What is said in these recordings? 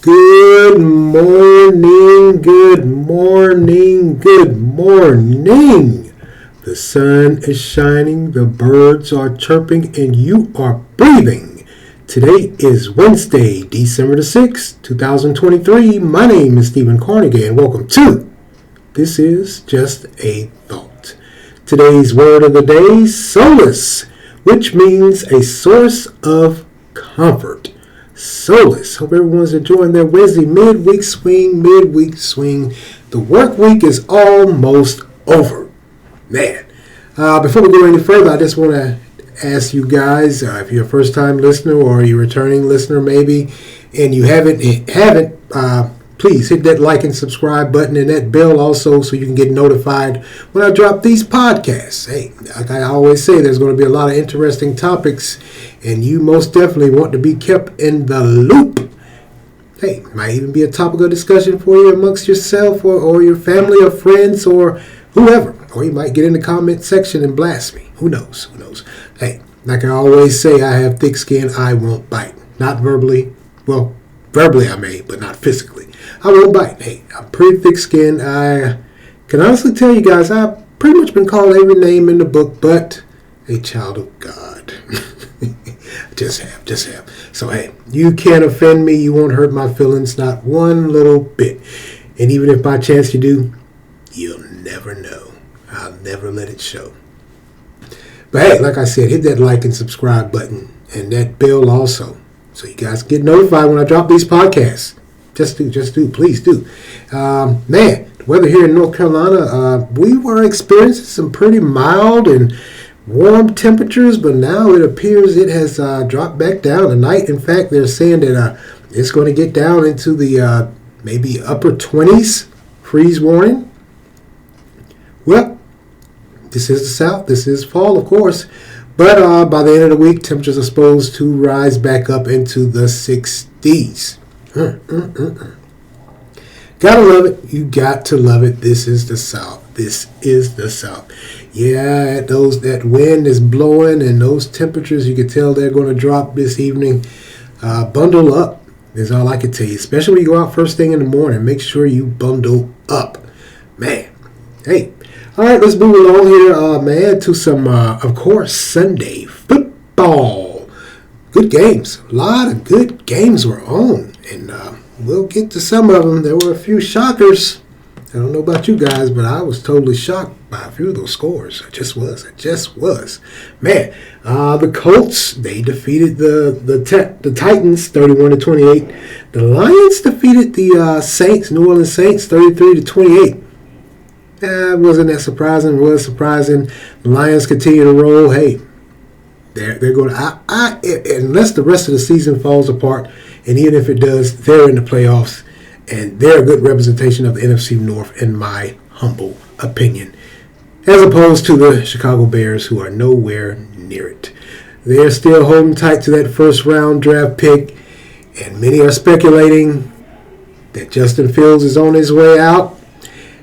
Good morning, good morning, good morning. The sun is shining, the birds are chirping, and you are breathing. Today is Wednesday, December the 6th, 2023. My name is Stephen Carnegie, and welcome to This Is Just a Thought. Today's word of the day, solace, which means a source of comfort. Solace. Hope everyone's enjoying their Wednesday midweek swing. The work week is almost over. Man. Before we go any further, I just want to ask you guys, if you're a first-time listener or you're a returning listener maybe, and you haven't, please hit that like and subscribe button and that bell also so you can get notified when I drop these podcasts. Hey, like I always say, there's going to be a lot of interesting topics, and you most definitely want to be kept in the loop. Hey, might even be a topic of discussion for you amongst yourself or your family or friends or whoever. Or you might get in the comment section and blast me. Who knows? Hey, like I always say, I have thick skin. I won't bite. Not verbally. Well, verbally I may, but not physically. I won't bite. Hey, I'm pretty thick-skinned. I can honestly tell you guys, I've pretty much been called every name in the book, but a child of God. Just have. So, hey, you can't offend me. You won't hurt my feelings, not one little bit. And even if by chance you do, you'll never know. I'll never let it show. But hey, like I said, hit that like and subscribe button and that bell also, so you guys get notified when I drop these podcasts. Just do, please do. Man, the weather here in North Carolina, we were experiencing some pretty mild and warm temperatures, but now it appears it has dropped back down tonight. In fact, they're saying that it's going to get down into the maybe upper 20s, freeze warning. Well, this is the South. This is fall, of course. But by the end of the week, temperatures are supposed to rise back up into the 60s. Gotta love it. You got to love it. This is the South. Yeah, that wind is blowing and those temperatures, you can tell they're going to drop this evening. Bundle up is all I can tell you. Especially when you go out first thing in the morning. Make sure you bundle up. Man. Hey. All right, let's move along here, man, to some, of course, Sunday football. Good games. A lot of good games were on, and we'll get to some of them. There were a few shockers. I don't know about you guys, but I was totally shocked by a few of those scores. I just was. Man, the Colts, they defeated the Titans 31-28. The Lions defeated the Saints, New Orleans Saints, 33-28. Wasn't that surprising? It was surprising. The Lions continue to roll. Hey, they're going to, unless the rest of the season falls apart, and even if it does, they're in the playoffs, and they're a good representation of the NFC North, in my humble opinion, as opposed to the Chicago Bears, who are nowhere near it. They're still holding tight to that first-round draft pick, and many are speculating that Justin Fields is on his way out,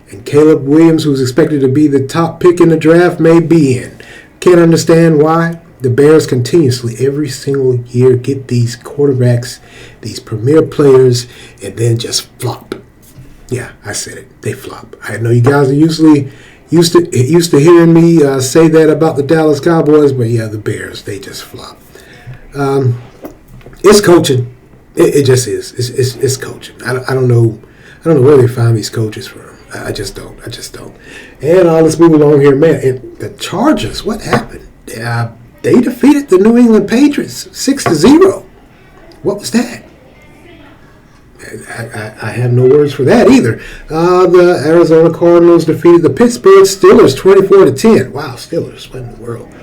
and Caleb Williams, who's expected to be the top pick in the draft, may be in. Can't understand why the Bears continuously, every single year, get these quarterbacks, these premier players, and then just flop. Yeah, I said it. They flop. I know you guys are used to hearing me say that about the Dallas Cowboys, but yeah, the Bears, they just flop. It's coaching. It just is. It's coaching. I don't know where they find these coaches from. I just don't. And let's move along here, man. And the Chargers, what happened? They defeated the New England Patriots 6-0. What was that? I have no words for that either. The Arizona Cardinals defeated the Pittsburgh Steelers 24-10. Wow, Steelers, what in the world?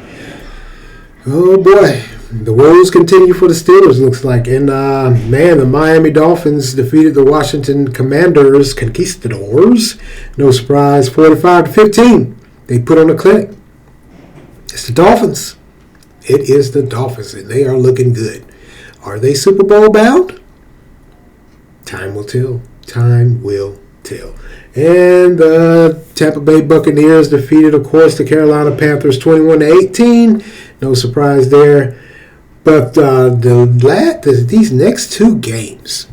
Oh boy, the woes continue for the Steelers, looks like. And man, the Miami Dolphins defeated the Washington Commanders, Conquistadors. No surprise, 45-15. They put on a clinic. It's the Dolphins. It is the Dolphins, and they are looking good. Are they Super Bowl bound? Time will tell. And the Tampa Bay Buccaneers defeated, of course, the Carolina Panthers 21-18. No surprise there. But these next two games,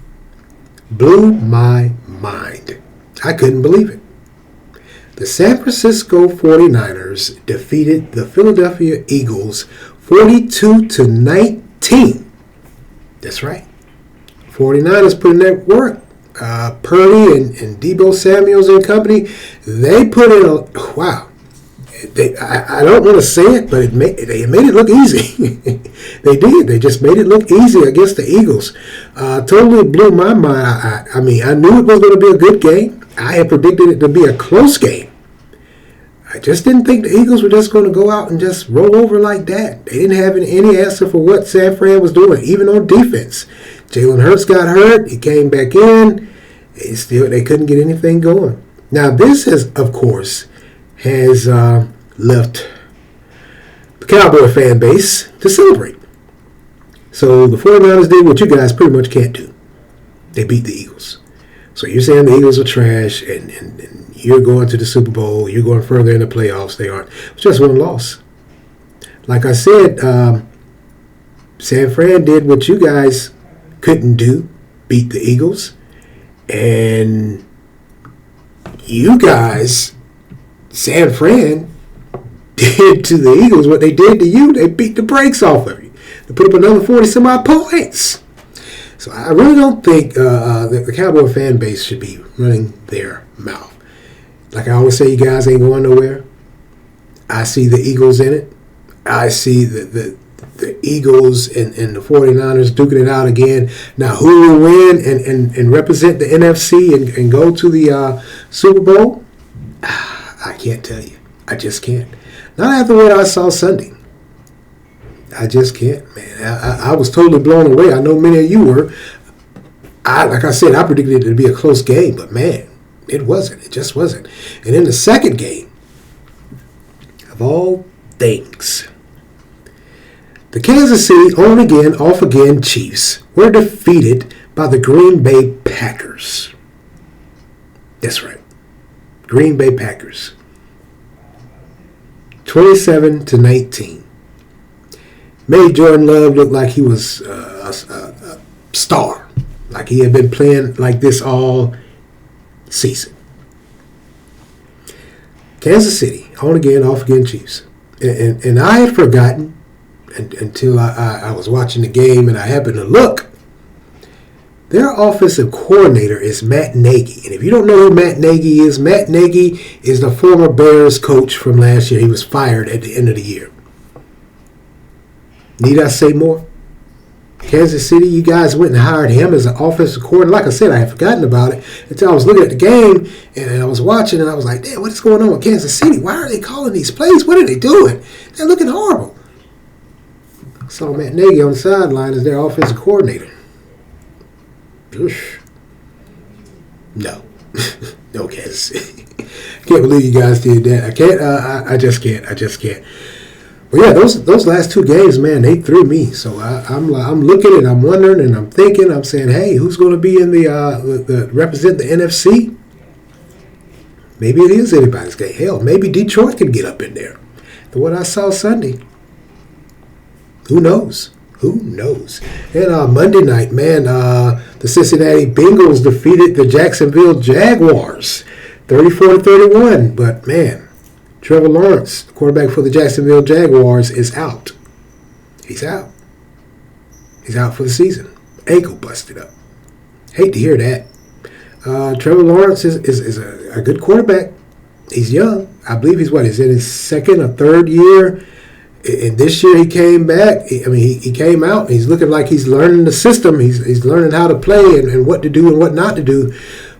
blew my mind. I couldn't believe it. The San Francisco 49ers defeated the Philadelphia Eagles 42-19. That's right. 49ers put in that work. Purdy and Deebo Samuels and company, they put in a, wow. I don't want to say it, but they made it look easy. They did. They just made it look easy against the Eagles. Totally blew my mind. I mean, I knew it was going to be a good game. I had predicted it to be a close game. I just didn't think the Eagles were just going to go out and just roll over like that. They didn't have any answer for what San Fran was doing, even on defense. Jalen Hurts got hurt. He came back in. They couldn't get anything going. Now, this has left the Cowboy fan base to celebrate. So the 49ers did what you guys pretty much can't do. They beat the Eagles. So you're saying the Eagles are trash and you're going to the Super Bowl, you're going further in the playoffs. They aren't. It's just one loss. Like I said, San Fran did what you guys couldn't do, beat the Eagles. And you guys, San Fran, did to the Eagles what they did to you. They beat the brakes off of you. They put up another 40-some-odd points. So I really don't think the Cowboy fan base should be running their mouth. Like I always say, you guys ain't going nowhere. I see the Eagles in it. I see the Eagles and the 49ers duking it out again. Now, who will win and represent the NFC and go to the Super Bowl? I can't tell you. I just can't. Not after what I saw Sunday. I just can't, man. I was totally blown away. I know many of you were. Like I said, I predicted it to be a close game, but man, it wasn't. It just wasn't. And in the second game, of all things, the Kansas City on again, off again Chiefs were defeated by the Green Bay Packers. That's right. Green Bay Packers. 27-19. Made Jordan Love look like he was a star. Like he had been playing like this all season. Kansas City, on again, off again Chiefs. And I had forgotten until I was watching the game and I happened to look. Their offensive coordinator is Matt Nagy. And if you don't know who Matt Nagy is the former Bears coach from last year. He was fired at the end of the year. Need I say more? Kansas City, you guys went and hired him as an offensive coordinator. Like I said, I had forgotten about it until I was looking at the game and I was watching and I was like, damn, what is going on with Kansas City? Why are they calling these plays? What are they doing? They're looking horrible. I saw Matt Nagy on the sideline as their offensive coordinator. No. No, Kansas City. I can't believe you guys did that. I can't. I just can't. Well, yeah, those last two games, man, they threw me. So I'm looking and I'm wondering and I'm thinking, I'm saying, hey, who's going to be in the represent the NFC? Maybe it is anybody's game. Hell, maybe Detroit can get up in there. But what I saw Sunday, who knows? Who knows? And Monday night, man, the Cincinnati Bengals defeated the Jacksonville Jaguars, 34-31. But man, Trevor Lawrence, the quarterback for the Jacksonville Jaguars, is out. He's out. He's out for the season. Ankle busted up. Hate to hear that. Trevor Lawrence is a good quarterback. He's young. I believe he's in his second or third year. And this year he came back. He came out. He's looking like he's learning the system. He's learning how to play and what to do and what not to do.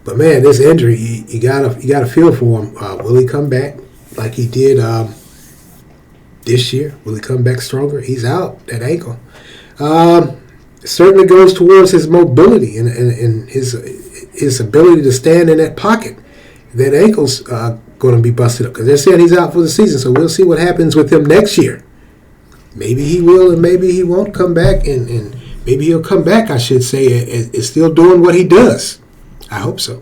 But man, this injury, you gotta feel for him. Will he come back like he did this year? Will he come back stronger? He's out, that ankle. Certainly goes towards his mobility and his ability to stand in that pocket. That ankle's going to be busted up because they're saying he's out for the season. So we'll see what happens with him next year. Maybe he will and maybe he won't come back. And maybe he'll come back, I should say, and still doing what he does. I hope so.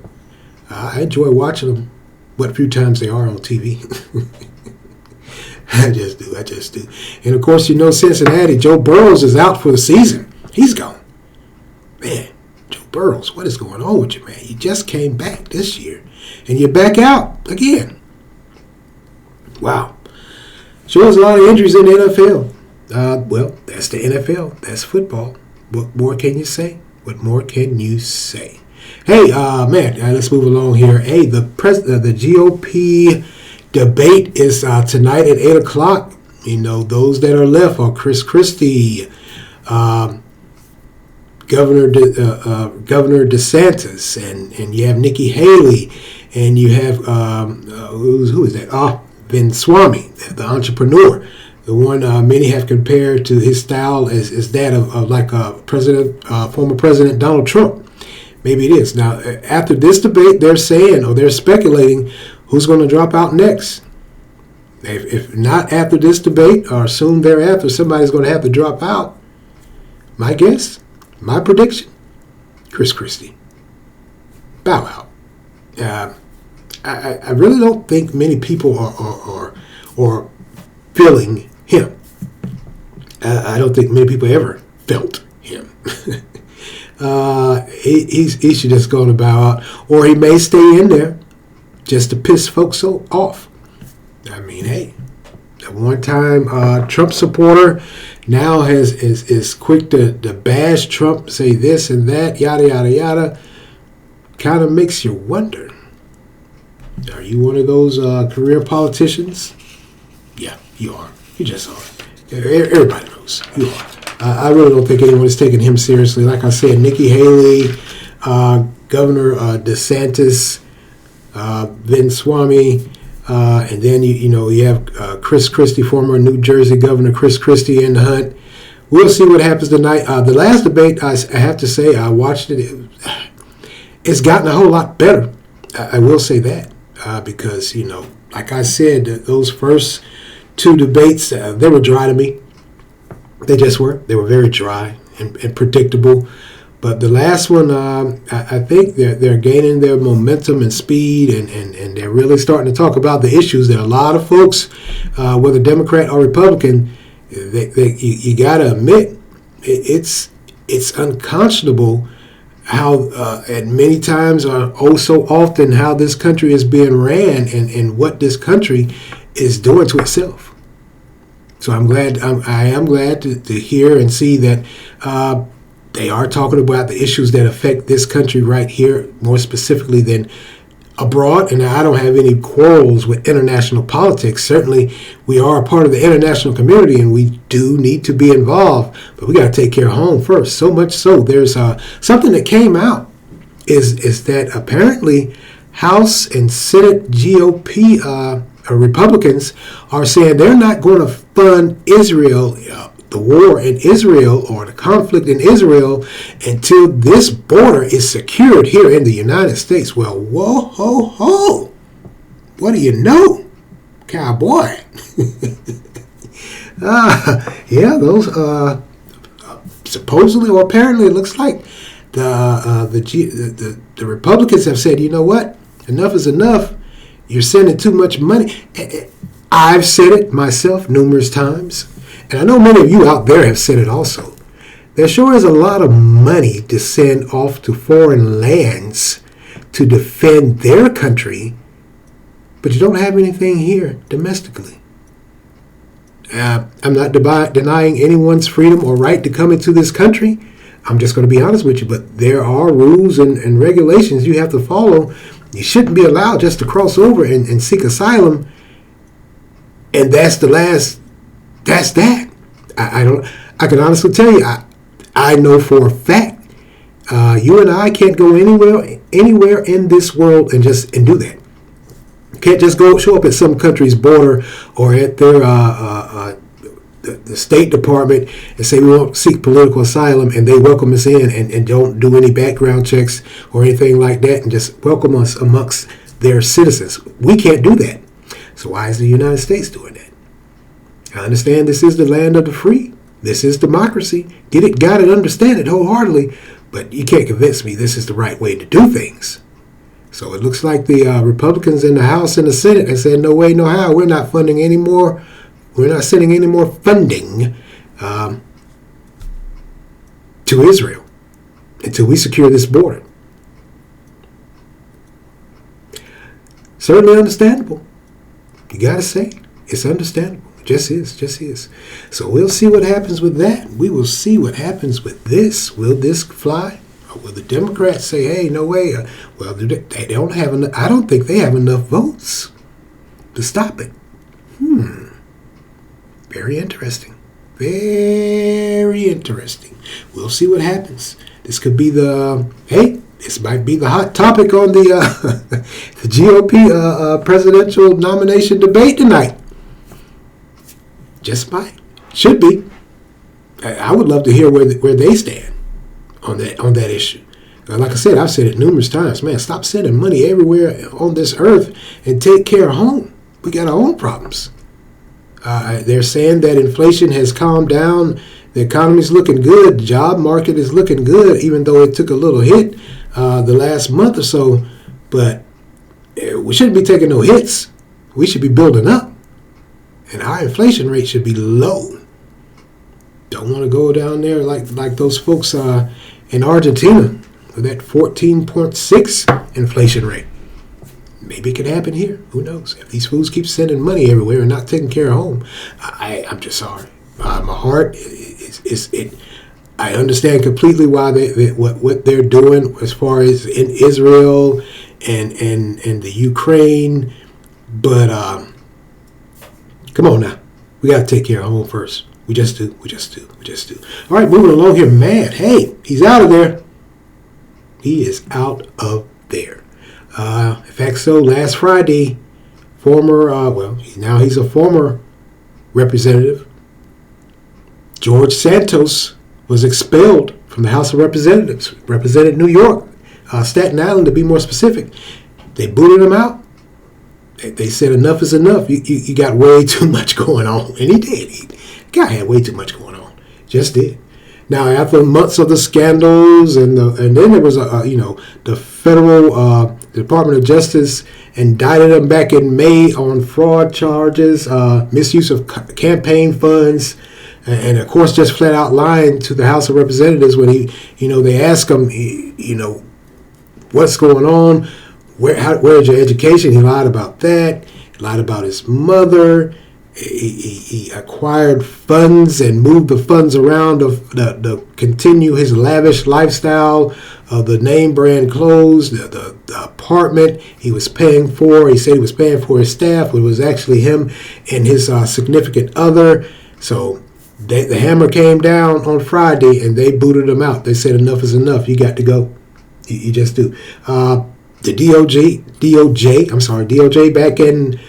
I enjoy watching them what few times they are on TV. I just do. And, of course, Cincinnati, Joe Burrows is out for the season. He's gone. Man, Joe Burrows, what is going on with you, man? You just came back this year, and you're back out again. Wow. Shows a lot of injuries in the NFL. Well, that's the NFL. That's football. What more can you say? What more can you say? Hey, man, let's move along here. Hey, the GOP debate is tonight at 8 o'clock. You know, those that are left are Chris Christie, Governor DeSantis, and you have Nikki Haley, and you have who is that? Ben Swami, the entrepreneur, the one many have compared to his style as that of like former President Donald Trump. Maybe it is. Now, after this debate, they're saying, or they're speculating, who's going to drop out next. If not after this debate or soon thereafter, somebody's going to have to drop out. My guess, my prediction, Chris Christie. Bow out. I really don't think many people are feeling him. I don't think many people ever felt him. He should just go to bow out, or he may stay in there just to piss folks off. I mean, hey, that one-time Trump supporter now is quick to bash Trump, say this and that, yada yada yada. Kind of makes you wonder: are you one of those career politicians? Yeah, you are. You just are. Everybody knows you are. I really don't think anyone is taking him seriously. Like I said, Nikki Haley, Governor DeSantis, Ben Swami, and then you have Chris Christie, former New Jersey Governor Chris Christie, in the hunt. We'll see what happens tonight. The last debate, I have to say, I watched it. It's gotten a whole lot better. I will say that because like I said, those first two debates, they were dry to me. They just were. They were very dry and predictable. But the last one, I think they're gaining their momentum and speed, and they're really starting to talk about the issues that a lot of folks, whether Democrat or Republican, you got to admit, it's unconscionable how, at many times, so often, how this country is being ran and what this country is doing to itself. So I am glad to hear and see that they are talking about the issues that affect this country right here, more specifically than abroad. And I don't have any quarrels with international politics. Certainly, we are a part of the international community, and we do need to be involved. But we got to take care of home first. So much so, there's something that came out is that apparently House and Senate GOP Republicans are saying they're not going to fund Israel, the war in Israel or the conflict in Israel, until this border is secured here in the United States. Well, whoa, ho, ho. What do you know, cowboy? Yeah, those supposedly or apparently it looks like the Republicans have said, you know what, enough is enough. You're sending too much money. I've said it myself numerous times, and I know many of you out there have said it also. There sure is a lot of money to send off to foreign lands to defend their country, but you don't have anything here domestically. I'm not denying anyone's freedom or right to come into this country. I'm just going to be honest with you, but there are rules and regulations you have to follow. You shouldn't be allowed just to cross over and seek asylum. And that's the last. That's that. I can honestly tell you. I know for a fact. You and I can't go anywhere in this world and do that. You can't just show up at some country's border or at their the State Department and say we won't seek political asylum, and they welcome us in and don't do any background checks or anything like that and just welcome us amongst their citizens. We can't do that. So why is the United States doing that? I understand this is the land of the free. This is democracy. Get it, got it, understand it wholeheartedly, but you can't convince me this is the right way to do things. So it looks like the Republicans in the House and the Senate have said, no way, no how, we're not funding any more. We're not sending any more funding to Israel. until we secure this border. Certainly understandable. You got to say, it's understandable. Just is. So we'll see what happens with that. We will see what happens with this. Will this fly? Or will the Democrats say, hey, no way? Well, they don't have enough. I don't think they have enough votes to stop it. Very interesting. Very interesting. We'll see what happens. This could be this might be the hot topic on the the GOP presidential nomination debate tonight. Just might. Should be. I would love to hear where they stand on that issue. Like I said, I've said it numerous times. Man, stop sending money everywhere on this earth and take care of home. We got our own problems. They're saying that inflation has calmed down. The economy's looking good. The job market is looking good, even though it took a little hit the last month or so. But we shouldn't be taking no hits. We should be building up. And our inflation rate should be low. Don't want to go down there like those folks in Argentina with that 14.6 inflation rate. Maybe it could happen here. Who knows? If these fools keep sending money everywhere and not taking care of home, I'm just sorry. My heart is it. I understand completely why what they're doing as far as in Israel and the Ukraine, but come on now, we got to take care of home first. We just do. All right, moving along here. Man, hey, he's out of there. He is out of there. In fact, so last Friday, now he's a former representative. George Santos was expelled from the House of Representatives, represented New York, Staten Island to be more specific. They booted him out. They said enough is enough. You got way too much going on. And he did. The guy had way too much going on. Just did. Now, after months of the scandals, and then there was the federal Department of Justice indicted him back in May on fraud charges, misuse of campaign funds, and of course just flat out lying to the House of Representatives when they asked him, what's going on, where's your education? He lied about that. He lied about his mother. He acquired funds and moved the funds around to continue his lavish lifestyle of the name brand clothes, the apartment he was paying for. He said he was paying for his staff, but it was actually him and his significant other. So the hammer came down on Friday and they booted him out. They said enough is enough. You got to go. You just do. The DOJ back in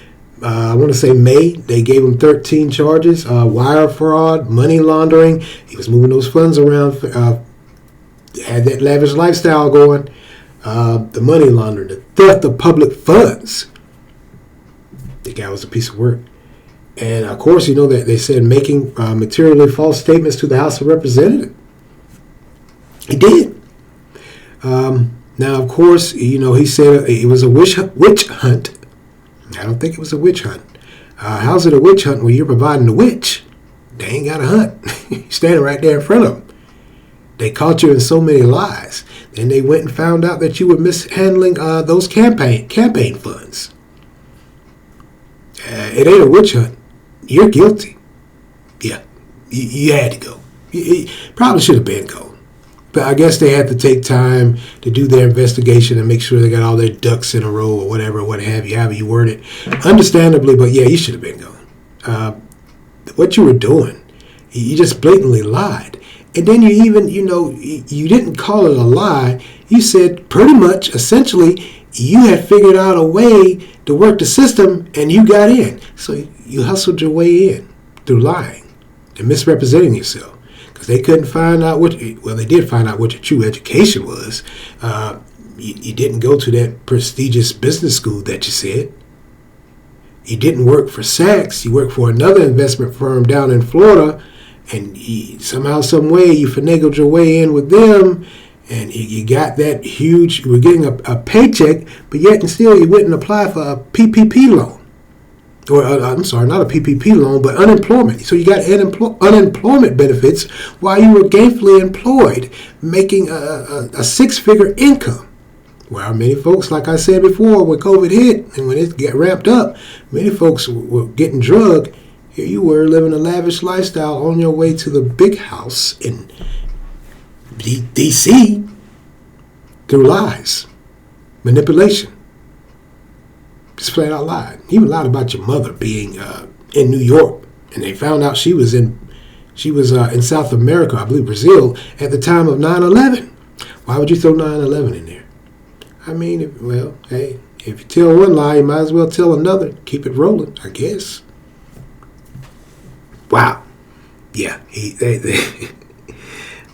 I want to say May, they gave him 13 charges, wire fraud, money laundering. He was moving those funds around, had that lavish lifestyle going, the money laundering, the theft of public funds. The guy was a piece of work. And, of course, that they said making materially false statements to the House of Representatives. He did. Now, of course, he said it was a witch hunt. I don't think it was a witch hunt. How's it a witch hunt when you're providing the witch? They ain't got a hunt. You're standing right there in front of them. They caught you in so many lies. Then they went and found out that you were mishandling those campaign funds. It ain't a witch hunt. You're guilty. Yeah, you had to go. You probably should have been gone. But I guess they had to take time to do their investigation and make sure they got all their ducks in a row or whatever, what have you, however you word it. Understandably, but yeah, you should have been gone. What you were doing, you just blatantly lied. And then you even, you didn't call it a lie. You said pretty much, essentially, you had figured out a way to work the system and you got in. So you hustled your way in through lying and misrepresenting yourself. They couldn't find out they did find out what your true education was. You didn't go to that prestigious business school that you said. You didn't work for Saks. You worked for another investment firm down in Florida, and somehow, some way, you finagled your way in with them, and you got that huge. You were getting a paycheck, but yet and still you wouldn't apply for a PPP loan. or I'm sorry, not a PPP loan, but unemployment. So you got unemployment benefits while you were gainfully employed, making a six-figure income. Well, many folks, like I said before, when COVID hit and when it got ramped up, many folks were getting drugged. Here you were living a lavish lifestyle on your way to the big house in D.C. through lies, manipulation. Just flat out lied. Even lied about your mother being in New York, and they found out she was in South America, I believe Brazil, at the time of 9/11. Why would you throw 9/11 in there? I mean, hey, if you tell one lie, you might as well tell another. Keep it rolling, I guess. Wow. Yeah.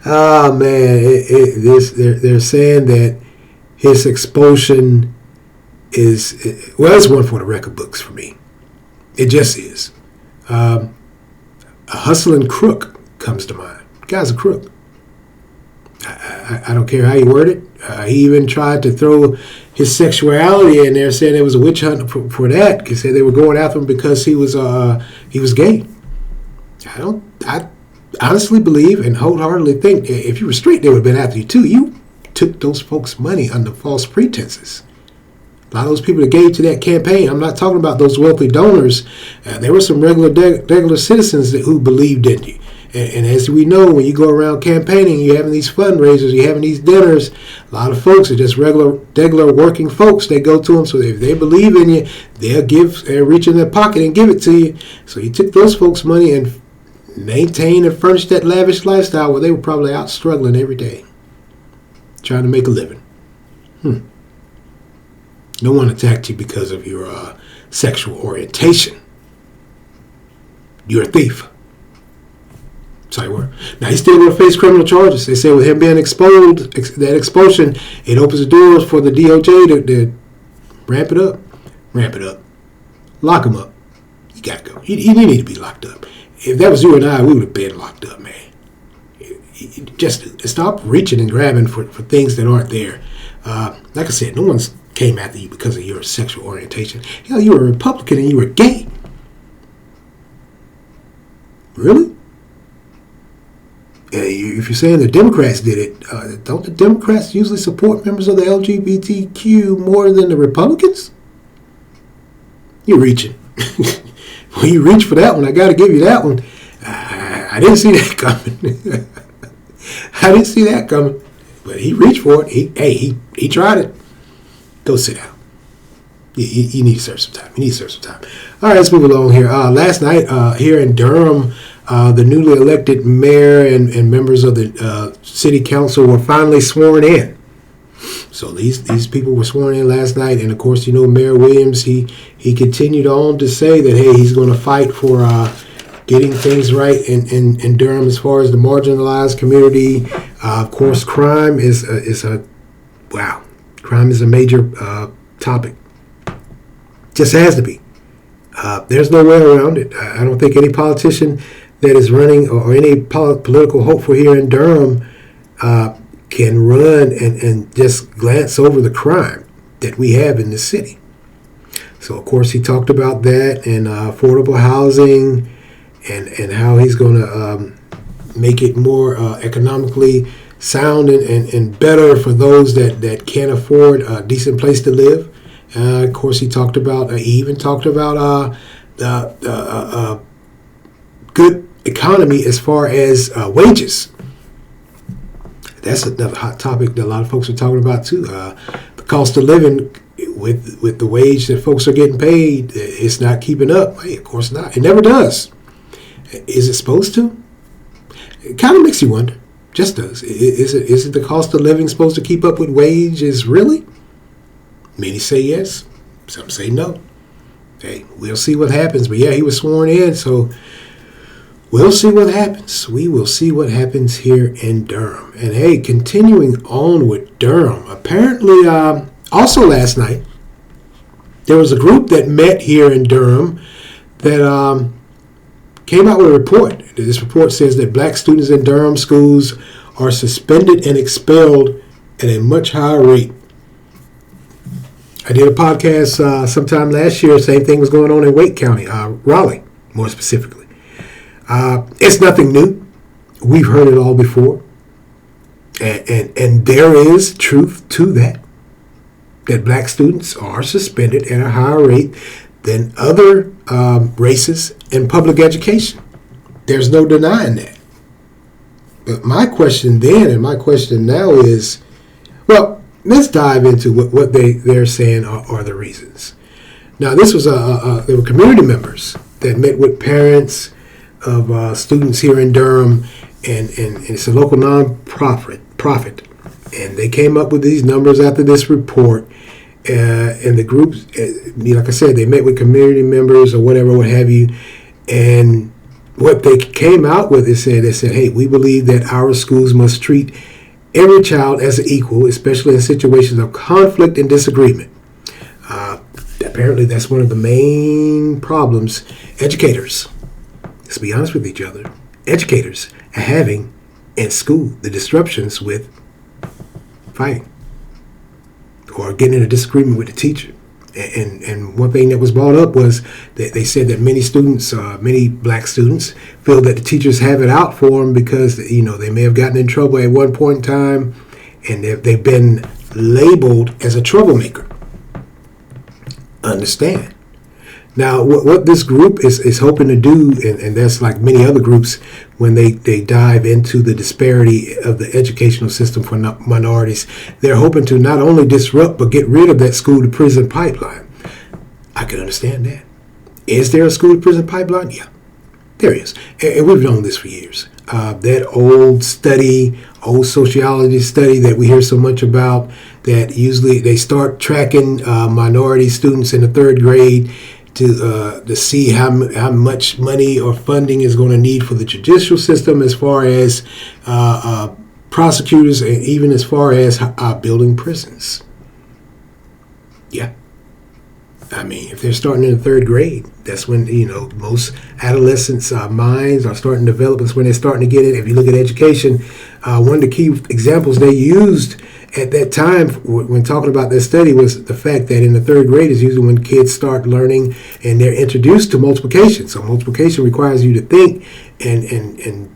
Oh, man. They're saying that his expulsion is, well, it's one for the record books for me. It just is. A hustling crook comes to mind. The guy's a crook. I don't care how you word it. He even tried to throw his sexuality in there, saying there was a witch hunt for that. He said they were going after him because he was gay. I honestly believe and wholeheartedly think if you were straight, they would have been after you too. You took those folks' money under false pretenses. A lot of those people that gave to that campaign, I'm not talking about those wealthy donors. There were some regular citizens who believed in you. And as we know, when you go around campaigning, you're having these fundraisers, you're having these dinners, a lot of folks are just regular working folks. They go to them, so if they believe in you, they'll reach in their pocket and give it to you. So you took those folks' money and maintained and furnished that lavish lifestyle where they were probably out struggling every day, trying to make a living. No one attacked you because of your sexual orientation. You're a thief. Sorry, word. Now, he's still going to face criminal charges. They say with him being exposed, that expulsion, it opens the doors for the DOJ to ramp it up. Lock him up. You got to go. You need to be locked up. If that was you and I, we would have been locked up, man. Just stop reaching and grabbing for things that aren't there. Like I said, no one's came after you because of your sexual orientation. Hell, you were a Republican and you were gay. Really? If you're saying the Democrats did it, don't the Democrats usually support members of the LGBTQ more than the Republicans? You're reaching. When you reach for that one, I got to give you that one. I didn't see that coming. I didn't see that coming. But he reached for it. He tried it. Go sit down. You need to serve some time. All right, let's move along here. Last night here in Durham, the newly elected mayor and members of the city council were finally sworn in. So these people were sworn in last night, and of course, Mayor Williams, he continued on to say that, hey, he's going to fight for getting things right in Durham as far as the marginalized community. Of course, crime is a major topic. Just has to be. There's no way around it. I don't think any politician that is running or any political hopeful here in Durham can run and just glance over the crime that we have in this city. So, of course, he talked about that and affordable housing and how he's going to make it more economically sound and better for those that can't afford a decent place to live. Of course, he even talked about the good economy as far as wages. That's another hot topic that a lot of folks are talking about too. The cost of living with the wage that folks are getting paid, it's not keeping up. Hey, of course not. It never does. Is it supposed to? It kind of makes you wonder. Just does. Is it the cost of living supposed to keep up with wages? Really? Many say yes. Some say no. Hey, we'll see what happens. But yeah, he was sworn in, so we'll see what happens. We will see what happens here in Durham. And hey, continuing on with Durham, apparently also last night, there was a group that met here in Durham that came out with a report. This report says that black students in Durham schools are suspended and expelled at a much higher rate. I did a podcast sometime last year. Same thing was going on in Wake County, Raleigh, more specifically. It's nothing new. We've heard it all before. And there is truth to that black students are suspended at a higher rate than other races in public education. There's no denying that. But my question then and my question now is, well, let's dive into what they're saying are the reasons. Now, this was there were community members that met with parents of students here in Durham, and it's a local non-profit, and they came up with these numbers after this report. And the groups, like I said, they met with community members or whatever, what have you, and what they came out with is they said, hey, we believe that our schools must treat every child as an equal, especially in situations of conflict and disagreement. Apparently, that's one of the main problems educators, let's be honest with each other, educators are having in school, the disruptions with fighting or getting in a disagreement with the teacher. And one thing that was brought up was that they said that many students, many black students, feel that the teachers have it out for them because, they may have gotten in trouble at one point in time and they've been labeled as a troublemaker. Understand. Now, what this group is hoping to do, and that's like many other groups, when they dive into the disparity of the educational system for minorities, they're hoping to not only disrupt but get rid of that school-to-prison pipeline. I can understand that. Is there a school-to-prison pipeline? Yeah, there is. And we've known this for years. That old sociology study that we hear so much about, that usually they start tracking minority students in the third grade to see how much money or funding is going to need for the judicial system, as far as prosecutors, and even as far as building prisons. Yeah. I mean, if they're starting in the third grade, that's when, most adolescents' minds are starting to develop. That's when they're starting to get it. If you look at education, one of the key examples they used at that time when talking about this study was the fact that in the third grade is usually when kids start learning and they're introduced to multiplication. So multiplication requires you to think and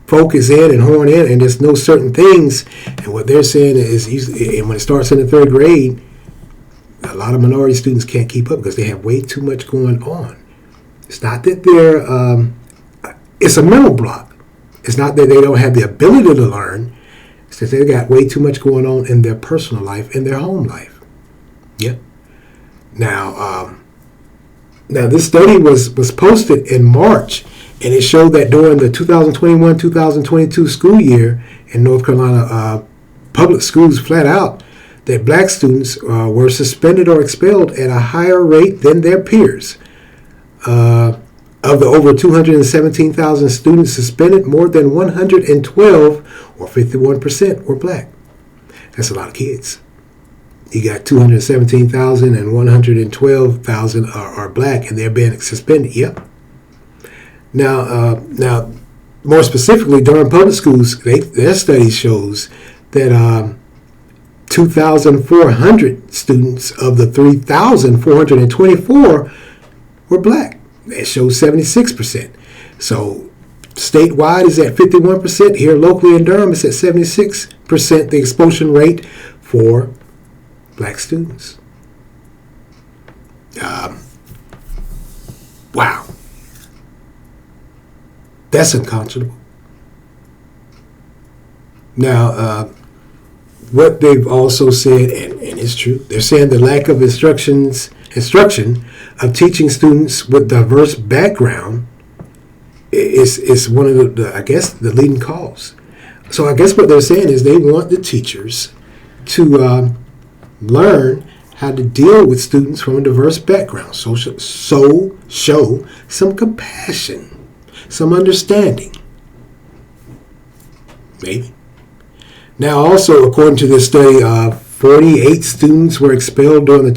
focus in and hone in, and there's no certain things. And what they're saying is usually, and when it starts in the third grade, a lot of minority students can't keep up because they have way too much going on. It's not that it's a mental block. It's not that they don't have the ability to learn. It's that they got way too much going on in their personal life, in their home life. Yep. Now this study was posted in March, and it showed that during the 2021-2022 school year in North Carolina public schools, flat out, that black students were suspended or expelled at a higher rate than their peers. Of the over 217,000 students suspended, more than 112, or 51%, were black. That's a lot of kids. You got 217,000 and 112,000 are black, and they're being suspended. Yep. Now, more specifically, Durham Public Schools, their study shows that 2,400 students of the 3,424 were black. That shows 76%. So statewide is at 51%. Here locally in Durham, it's at 76%, the expulsion rate for black students. Wow. That's unconscionable. Now, what they've also said, and it's true, they're saying the lack of instruction of teaching students with diverse background is one of the I guess, the leading cause. So I guess what they're saying is they want the teachers to learn how to deal with students from a diverse background. So show some compassion, some understanding. Maybe. Now, also, according to this study, 48 students were expelled during the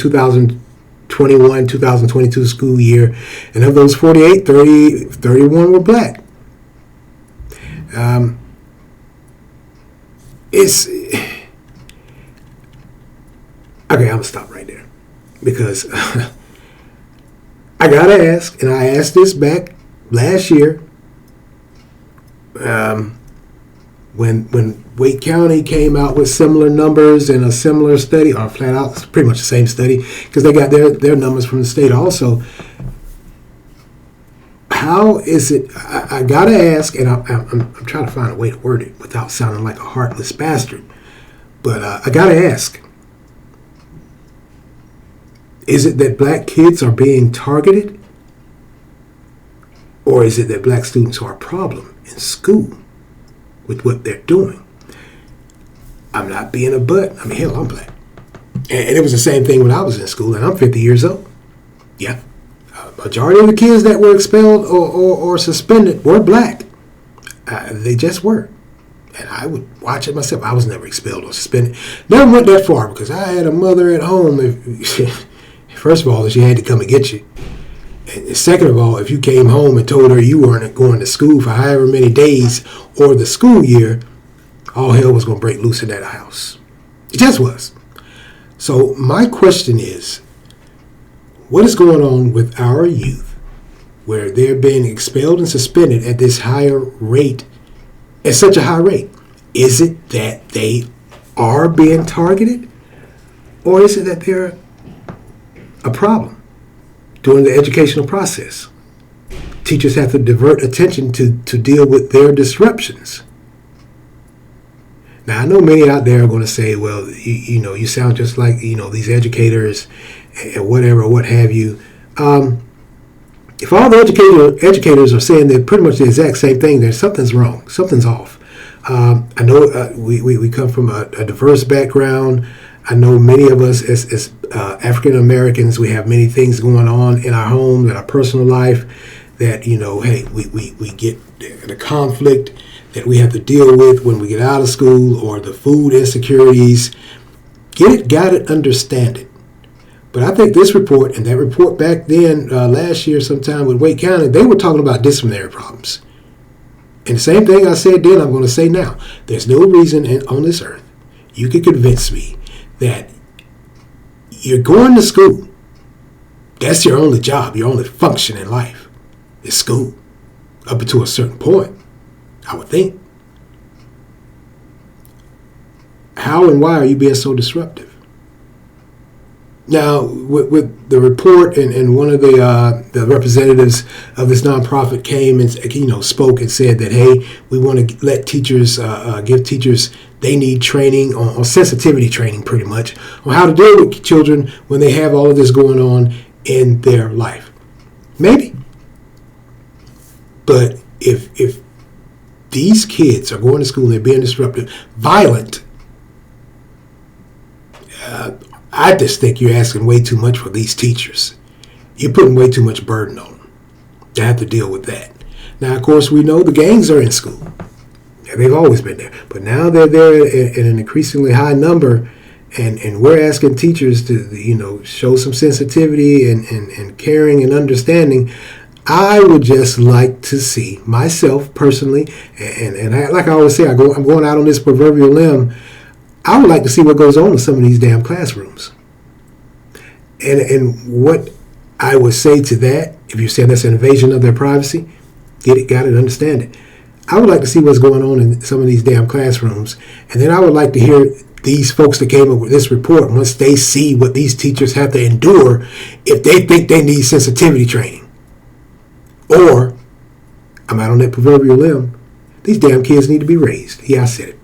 2021-2022 school year, and of those 48, 31 were black. Okay, I'm going to stop right there. because I gotta ask, and I asked this back last year, when Wake County came out with similar numbers in a similar study, or flat out, it's pretty much the same study, because they got their numbers from the state also. How is it? I gotta ask, and I'm trying to find a way to word it without sounding like a heartless bastard. But I gotta ask: is it that black kids are being targeted, or is it that black students are a problem in school with what they're doing? I'm not being a butt. I mean, hell, I'm black, and it was the same thing when I was in school, and I'm 50 years old. Yeah. Majority of the kids that were expelled or suspended were black. They just were. And I would watch it myself. I was never expelled or suspended. Never went that far because I had a mother at home. First of all, she had to come and get you. And second of all, if you came home and told her you weren't going to school for however many days or the school year, all hell was going to break loose in that house. It just was. So my question is, what is going on with our youth where they're being expelled and suspended at this higher rate, at such a high rate? Is it that they are being targeted, or is it that they're a problem during the educational process? Teachers have to divert attention to deal with their disruptions. Now, I know many out there are going to say, well, you sound just like, these educators and whatever, what have you. If all the educators are saying they're pretty much the exact same thing, then something's wrong. Something's off. I know we come from a diverse background. I know many of us as African Americans, we have many things going on in our homes, in our personal life that, hey, we get the conflict that we have to deal with when we get out of school, or the food insecurities. Get it, got it, understand it. But I think this report and that report back then, last year sometime with Wake County, they were talking about disciplinary problems. And the same thing I said then, I'm going to say now. There's no reason on this earth you could convince me that you're going to school. That's your only job, your only function in life is school. Up to a certain point, I would think. How and why are you being so disruptive? Now, with the report, and one of the representatives of this nonprofit came and spoke and said that, hey, we want to let teachers, give teachers, they need training on sensitivity training, pretty much, on how to deal with children when they have all of this going on in their life. Maybe. But if these kids are going to school and they're being disruptive, violent, I just think you're asking way too much for these teachers. You're putting way too much burden on them. They have to deal with that. Now, of course, we know the gangs are in school. Yeah, they've always been there. But now they're there in an increasingly high number, and we're asking teachers to, show some sensitivity and caring and understanding. I would just like to see myself personally, and like I always say, I'm going out on this proverbial limb. I would like to see what goes on in some of these damn classrooms. And what I would say to that, if you're saying that's an invasion of their privacy, get it, got it, understand it. I would like to see what's going on in some of these damn classrooms. And then I would like to hear these folks that came up with this report, once they see what these teachers have to endure, if they think they need sensitivity training. Or, I'm out on that proverbial limb, these damn kids need to be raised. Yeah, I said it.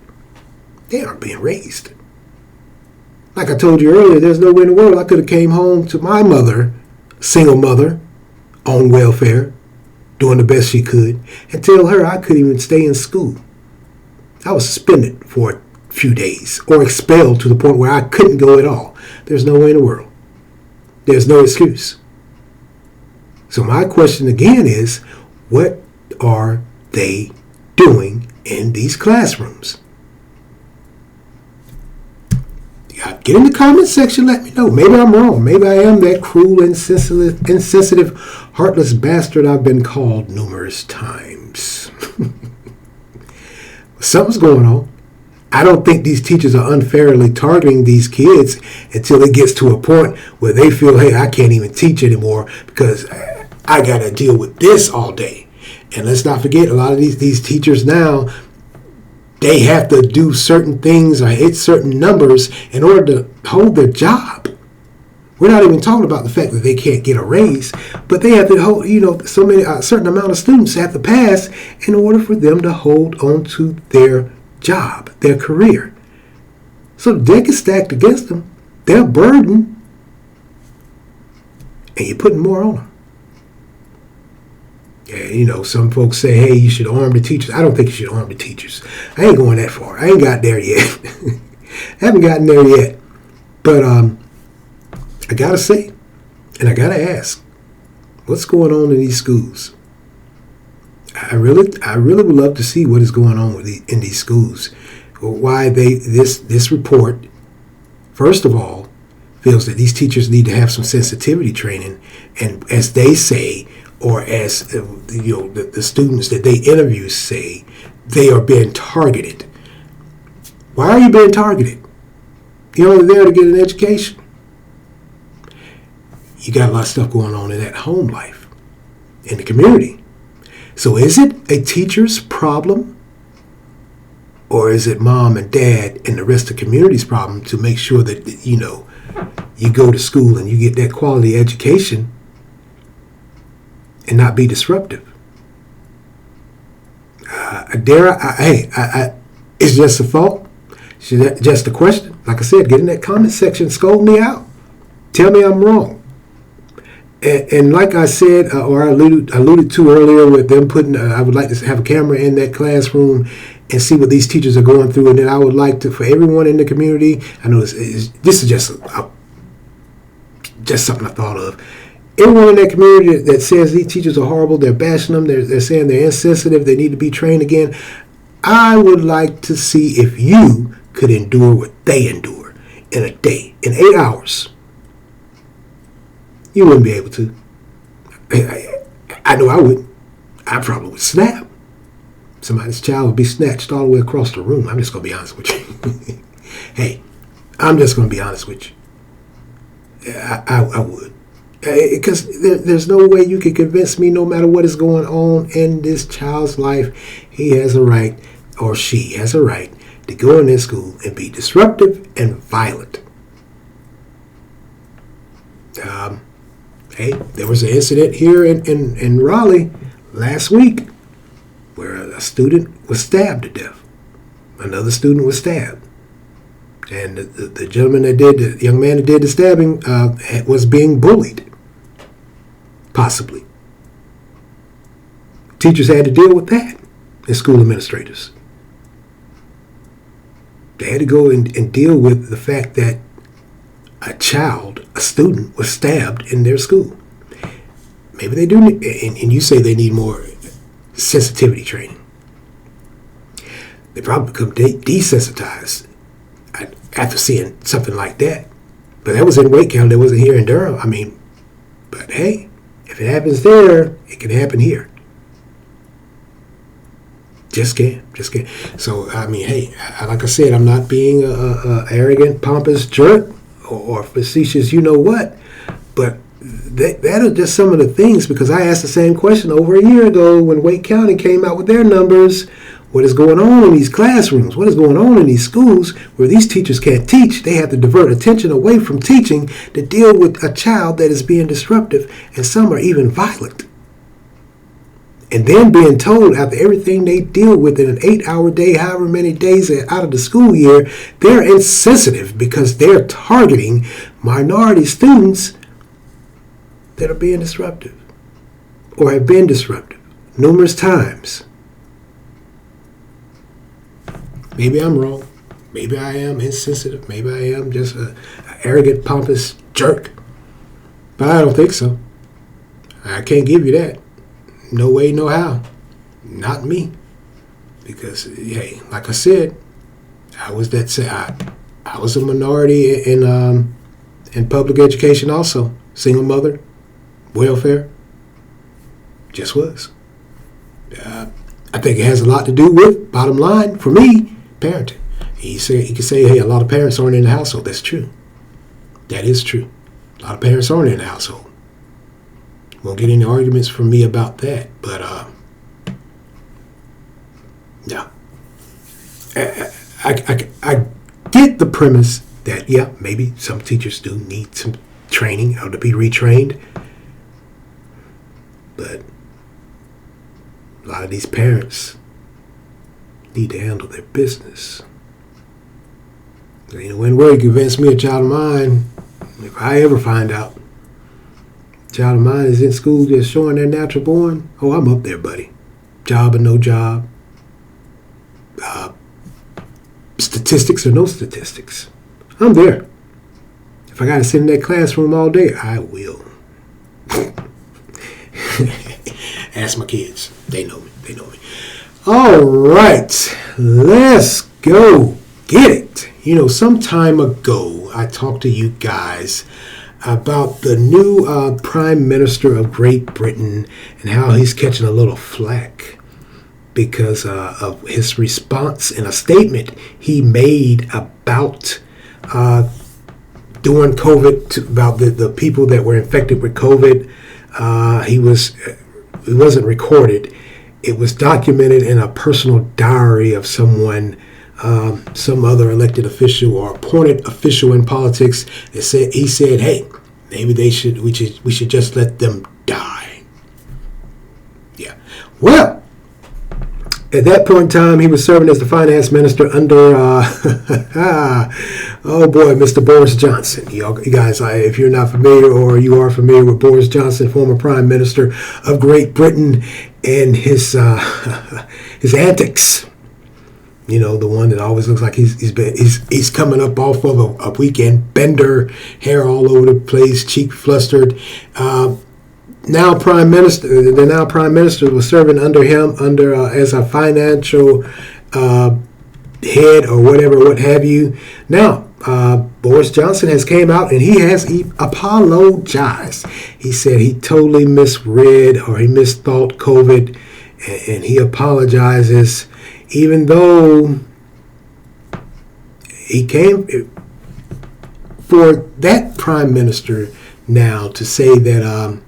They aren't being raised. Like I told you earlier, there's no way in the world I could have came home to my mother, single mother, on welfare, doing the best she could, and tell her I couldn't even stay in school. I was suspended for a few days, or expelled to the point where I couldn't go at all. There's no way in the world. There's no excuse. So my question again is, what are they doing in these classrooms? Get in the comment section, let me know. Maybe I'm wrong. Maybe I am that cruel, insensitive, heartless bastard I've been called numerous times. Something's going on. I don't think these teachers are unfairly targeting these kids until it gets to a point where they feel, hey, I can't even teach anymore because I got to deal with this all day. And let's not forget, a lot of these teachers now, they have to do certain things or hit certain numbers in order to hold their job. We're not even talking about the fact that they can't get a raise, but they have to hold, so many, a certain amount of students have to pass in order for them to hold on to their job, their career. So the deck is stacked against them. They're burdened, and you're putting more on them. Yeah, some folks say, hey, you should arm the teachers. I don't think you should arm the teachers. I ain't going that far. I ain't got there yet. I haven't gotten there yet. But I got to say, and I got to ask, what's going on in these schools? I really would love to see what is going on in these schools. Why this report, first of all, feels that these teachers need to have some sensitivity training, and as they say, or as the students that they interview say, they are being targeted. Why are you being targeted? You're only there to get an education. You got a lot of stuff going on in that home life, in the community. So is it a teacher's problem? Or is it mom and dad and the rest of the community's problem to make sure that, you go to school and you get that quality education and not be disruptive? It's just a thought. It's just a question. Like I said, get in that comment section, scold me out. Tell me I'm wrong. And like I said, or I alluded to earlier with them I would like to have a camera in that classroom and see what these teachers are going through. And then I would like to, for everyone in the community, I know this is just something I thought of. Everyone in that community that says these teachers are horrible, they're bashing them, they're saying they're insensitive, they need to be trained again. I would like to see if you could endure what they endure in a day, in 8 hours. You wouldn't be able to. I know I wouldn't. I probably would snap. Somebody's child would be snatched all the way across the room. I'm just going to be honest with you. Hey, I'm just going to be honest with you. I would. Because there's no way you can convince me, no matter what is going on in this child's life, he has a right, or she has a right, to go in this school and be disruptive and violent. Hey, there was an incident here in Raleigh last week where a student was stabbed to death. Another student was stabbed. And the young man that did the stabbing was being bullied, possibly. Teachers had to deal with that, and school administrators. They had to go and deal with the fact that a student was stabbed in their school. Maybe they do, and you say they need more sensitivity training. They probably become desensitized after seeing something like that. But that was in Wake County, that wasn't here in Durham. But hey, if it happens there, it can happen here. Just can. So, hey, like I said, I'm not being a arrogant, pompous jerk or facetious, but that are just some of the things, because I asked the same question over a year ago when Wake County came out with their numbers. What is going on in these classrooms? What is going on in these schools where these teachers can't teach? They have to divert attention away from teaching to deal with a child that is being disruptive, and some are even violent. And then being told, after everything they deal with in an 8-hour day, however many days out of the school year, they're insensitive because they're targeting minority students that are being disruptive or have been disruptive numerous times. Maybe I'm wrong. Maybe I am insensitive. Maybe I am just an arrogant, pompous jerk. But I don't think so. I can't give you that. No way, no how. Not me. Because, hey, like I said, I was a minority in public education also. Single mother, welfare. Just was. I think it has a lot to do with, bottom line, for me, parenting. He could say, hey, a lot of parents aren't in the household. That's true. That is true. A lot of parents aren't in the household. Won't get any arguments from me about that. But yeah, I get the premise that, yeah, maybe some teachers do need some training or to be retrained. But a lot of these parents need to handle their business. You know, when will you convince me a child of mine, if I ever find out a child of mine is in school just showing their natural born, oh, I'm up there, buddy. Job or no job. Statistics or no statistics. I'm there. If I got to sit in that classroom all day, I will. Ask my kids. They know me. They know me. All right. Let's go get it. You know, some time ago, I talked to you guys about the new Prime Minister of Great Britain and how he's catching a little flack because of his response in a statement he made about during COVID, about the people that were infected with COVID. It wasn't recorded. It was documented in a personal diary of someone, some other elected official or appointed official in politics. He said, hey, maybe we should just let them die. Yeah. Well, at that point in time, he was serving as the finance minister under, oh boy, Mr. Boris Johnson. You guys, if you're not familiar or you are familiar with Boris Johnson, former prime minister of Great Britain, and his antics. You know, the one that always looks like he's coming up off of a weekend bender, hair all over the place, cheek flustered. The now prime minister was serving under him as a financial head or whatever, what have you. Now, Boris Johnson has came out and he apologized. He said he totally misread or he misthought COVID, and he apologizes, even though he came for that prime minister now to say that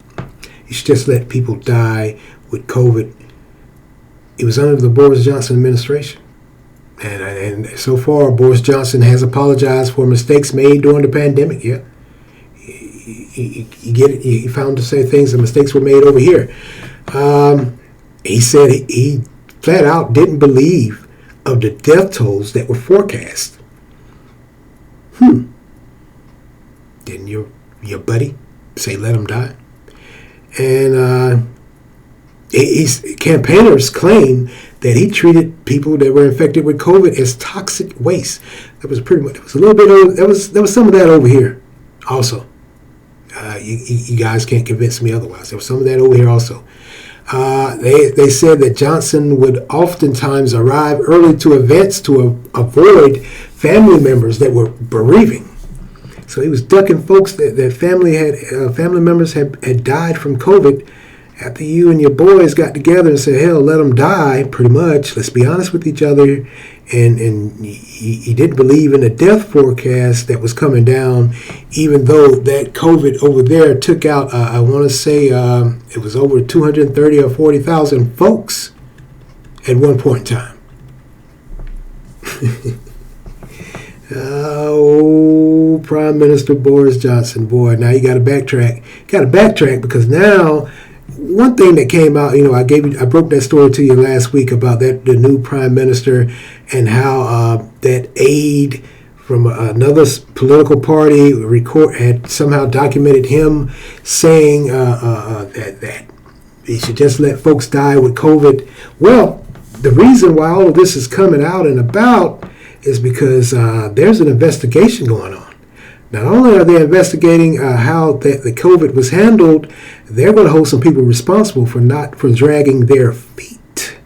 you should just let people die with COVID. It was under the Boris Johnson administration. And so far, Boris Johnson has apologized for mistakes made during the pandemic. Yeah, you get it. He found to say things and mistakes were made over here. He said he flat out didn't believe of the death tolls that were forecast. Didn't your buddy say let him die? And his campaigners claim that he treated people that were infected with COVID as toxic waste. That was pretty much. There was a little bit. There was some of that over here, also. You guys can't convince me otherwise. There was some of that over here also. They said that Johnson would oftentimes arrive early to events to avoid family members that were bereaving. So he was ducking folks that family members had died from COVID. After you and your boys got together and said, hell, let them die, pretty much. Let's be honest with each other. And he didn't believe in the death forecast that was coming down, even though that COVID over there took out, I want to say it was over 230 or 40,000 folks at one point in time. Oh, Prime Minister Boris Johnson, boy, now you got to backtrack. Because now, one thing that came out, you know, I broke that story to you last week about the new Prime Minister and how that aide from another political party had somehow documented him saying that he should just let folks die with COVID. Well, the reason why all of this is coming out and about is because there's an investigation going on. Not only are they investigating how the COVID was handled, they're going to hold some people responsible for dragging their feet.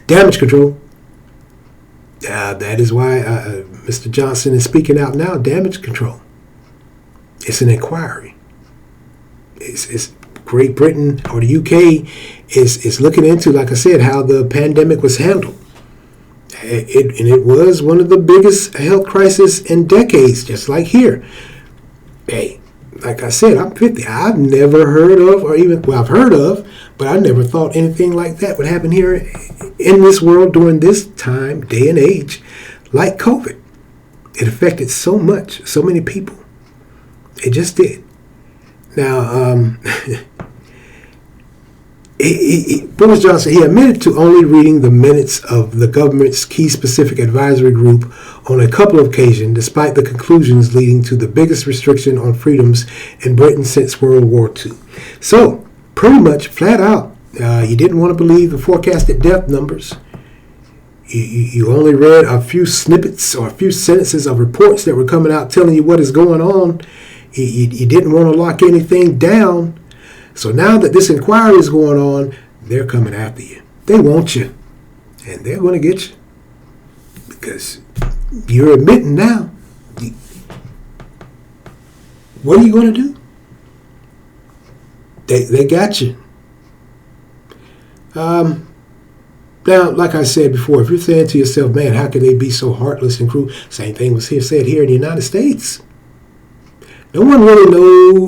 Damage control. That is why Mr. Johnson is speaking out now. Damage control. It's an inquiry. It's Great Britain or the UK is looking into, like I said, how the pandemic was handled. it was one of the biggest health crises in decades, just like here. Hey, like I said, I'm 50. I've never heard of, or even, well, I've heard of, but I never thought anything like that would happen here in this world during this time, day and age, like COVID. It affected so many people. It just did. Now, Boris Johnson, he admitted to only reading the minutes of the government's key specific advisory group on a couple of occasions, despite the conclusions leading to the biggest restriction on freedoms in Britain since World War II. So, pretty much flat out, you didn't want to believe the forecasted death numbers. You only read a few snippets or a few sentences of reports that were coming out telling you what is going on. You didn't want to lock anything down. So now that this inquiry is going on, they're coming after you. They want you. And they're going to get you. Because you're admitting now. What are you going to do? They got you. Now, like I said before, if you're saying to yourself, man, how can they be so heartless and cruel? Same thing was said here in the United States. No one really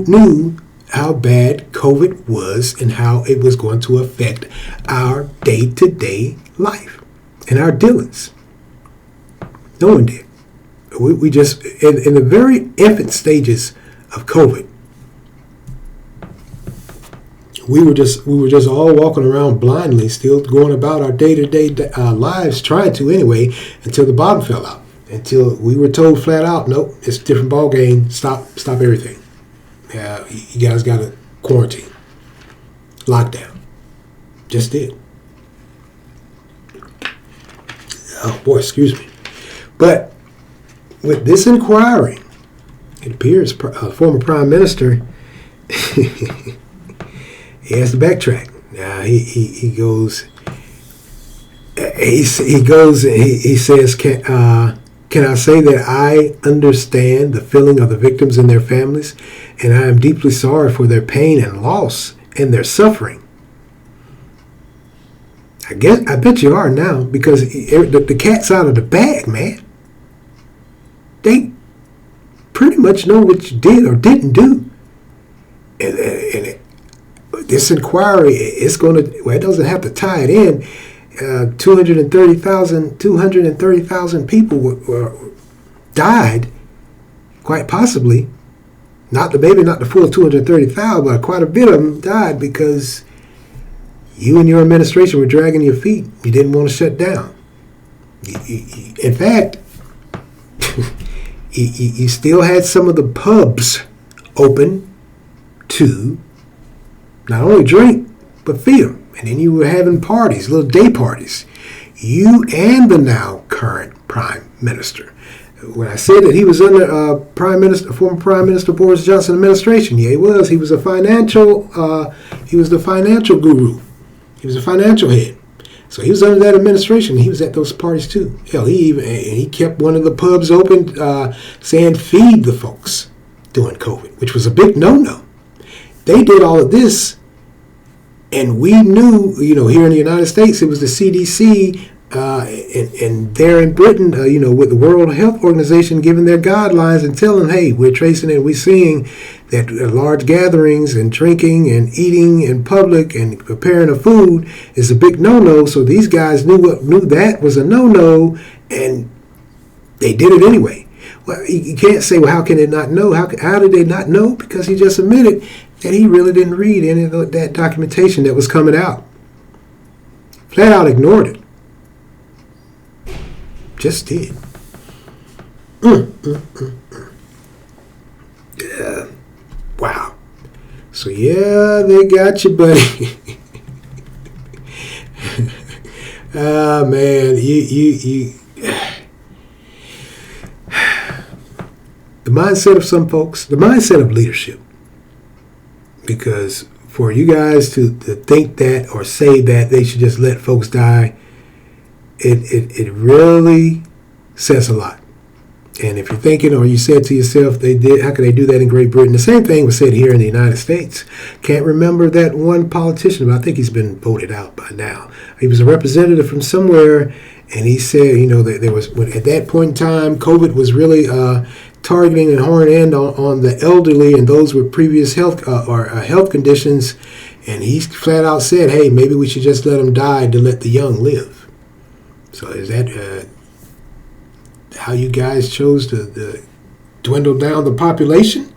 knew how bad COVID was and how it was going to affect our day-to-day life and our dealings. No one did. We just, in the very infant stages of COVID, we were just all walking around blindly, still going about our day-to-day lives, trying to anyway, until the bottom fell out. Until we were told flat out, nope, it's a different ball game. Stop everything. You guys got to quarantine. Lockdown. Just did. Oh, boy, excuse me. But with this inquiry, it appears former Prime Minister, he has to backtrack. Now, he goes, he says, can I say that I understand the feeling of the victims and their families, and I am deeply sorry for their pain and loss and their suffering? I bet you are now, because the cat's out of the bag, man. They pretty much know what you did or didn't do. And this inquiry, it's going to, well, it doesn't have to tie it in. 230,000 people died, quite possibly. Maybe not the full 230,000, but quite a bit of them died because you and your administration were dragging your feet. You didn't want to shut down. In fact, you still had some of the pubs open to not only drink, but feed them. And then you were having parties, little day parties. You and the now current Prime Minister. When I said that he was under former Prime Minister Boris Johnson administration, yeah, he was. He was the financial guru. He was a financial head. So he was under that administration. He was at those parties too. Hell, he kept one of the pubs open, saying feed the folks during COVID, which was a big no-no. They did all of this. And we knew, here in the United States, it was the CDC, and there in Britain, with the World Health Organization giving their guidelines and telling, hey, we're tracing it, we're seeing that large gatherings and drinking and eating in public and preparing of food is a big no-no. So these guys knew that was a no-no, and they did it anyway. Well, you can't say, well, how can they not know? How did they not know? Because he just admitted that he really didn't read any of that documentation that was coming out. Flat out ignored it. Just did. Yeah. Wow. So yeah, they got you, buddy. Ah, man, you. The mindset of some folks, the mindset of leadership. Because for you guys to think that or say that they should just let folks die, it really says a lot. And if you're thinking, or you said to yourself, how could they do that in Great Britain? The same thing was said here in the United States. Can't remember that one politician, but I think he's been voted out by now. He was a representative from somewhere, And he said, that there was, at that point in time, COVID was really targeting and horning in on the elderly and those with previous health health conditions. And he flat out said, hey, maybe we should just let them die to let the young live. So is that how you guys chose to dwindle down the population?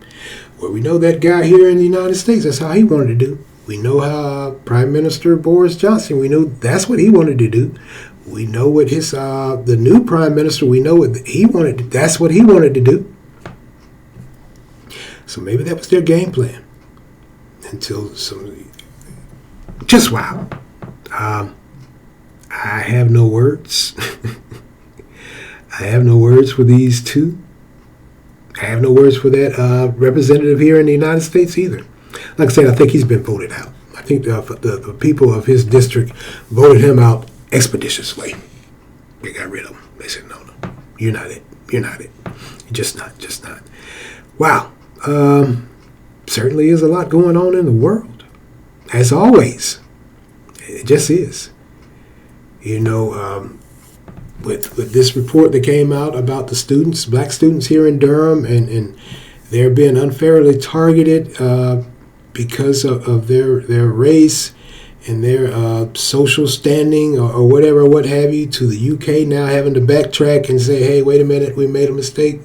Well, we know that guy here in the United States, that's how he wanted to do. We know how Prime Minister Boris Johnson, we know that's what he wanted to do. We know what the new Prime Minister, we know what he wanted to, that's what he wanted to do. So maybe that was their game plan. Until just wow. I have no words. I have no words for these two. I have no words for that representative here in the United States either. Like I said, I think he's been voted out. I think the people of his district voted him out expeditiously. They got rid of him. They said, no, you're not it. You're not it. You're just not. Wow. Certainly is a lot going on in the world. As always. It just is. With this report that came out about the students, black students here in Durham, and they're being unfairly targeted because of their race and their social standing or whatever, what have you, to the UK now having to backtrack and say, hey, wait a minute, we made a mistake.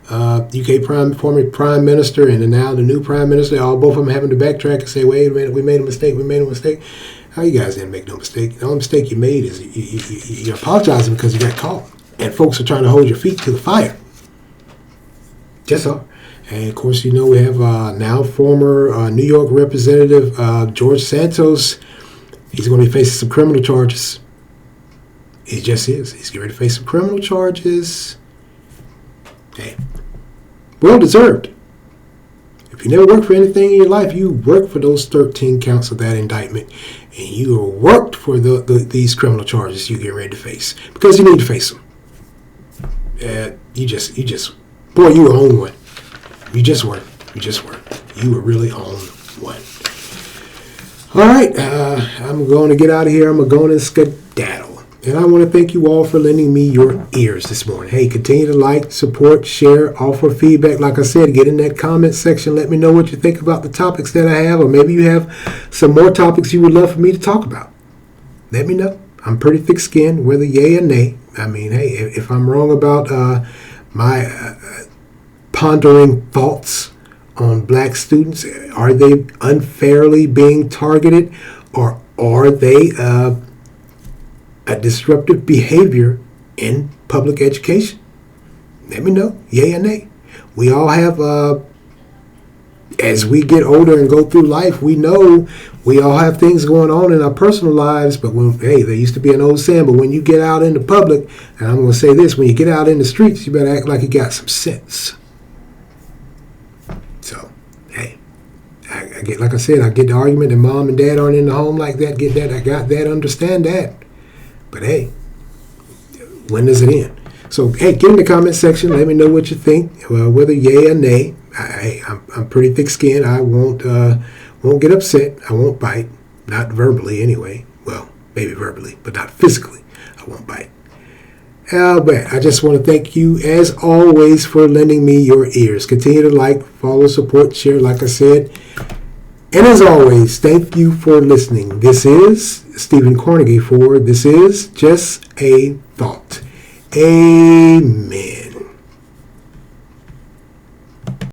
UK former Prime Minister and now the new Prime Minister, both of them having to backtrack and say, wait a minute, we made a mistake. How you guys didn't make no mistake? The only mistake you made is you're apologizing because you got caught. And folks are trying to hold your feet to the fire. Just all. And, of course, we have now former New York Representative George Santos. He's going to be facing some criminal charges. He just is. He's getting ready to face some criminal charges. Hey, well deserved. If you never worked for anything in your life, you worked for those 13 counts of that indictment. And you worked for these criminal charges you get ready to face. Because you need to face them. Boy, you were on one. You just weren't. You were really on one. All right, I'm going to get out of here. I'm going to skedaddle. And I want to thank you all for lending me your ears this morning. Hey, continue to like, support, share, offer feedback. Like I said, get in that comment section. Let me know what you think about the topics that I have. Or maybe you have some more topics you would love for me to talk about. Let me know. I'm pretty thick-skinned, whether yay or nay. I mean, hey, if I'm wrong about my pondering thoughts on black students, are they unfairly being targeted? Or are they a disruptive behavior in public education? Let me know, yay or nay. We all have, as we get older and go through life, we know we all have things going on in our personal lives, but there used to be an old saying, but when you get out in the public, and I'm going to say this, when you get out in the streets, you better act like you got some sense. So, hey, I get, like I said, I get the argument that mom and dad aren't in the home like that, get that, I got that, understand that. But hey, when does it end? So hey, get in the comment section. Let me know what you think, whether yay or nay. I'm pretty thick-skinned. I won't get upset. I won't bite, not verbally anyway. Well, maybe verbally, but not physically. I won't bite. But I just want to thank you, as always, for lending me your ears. Continue to like, follow, support, share, like I said. And as always, thank you for listening. This is Stephen Carnegie for This Is Just a Thought. Amen.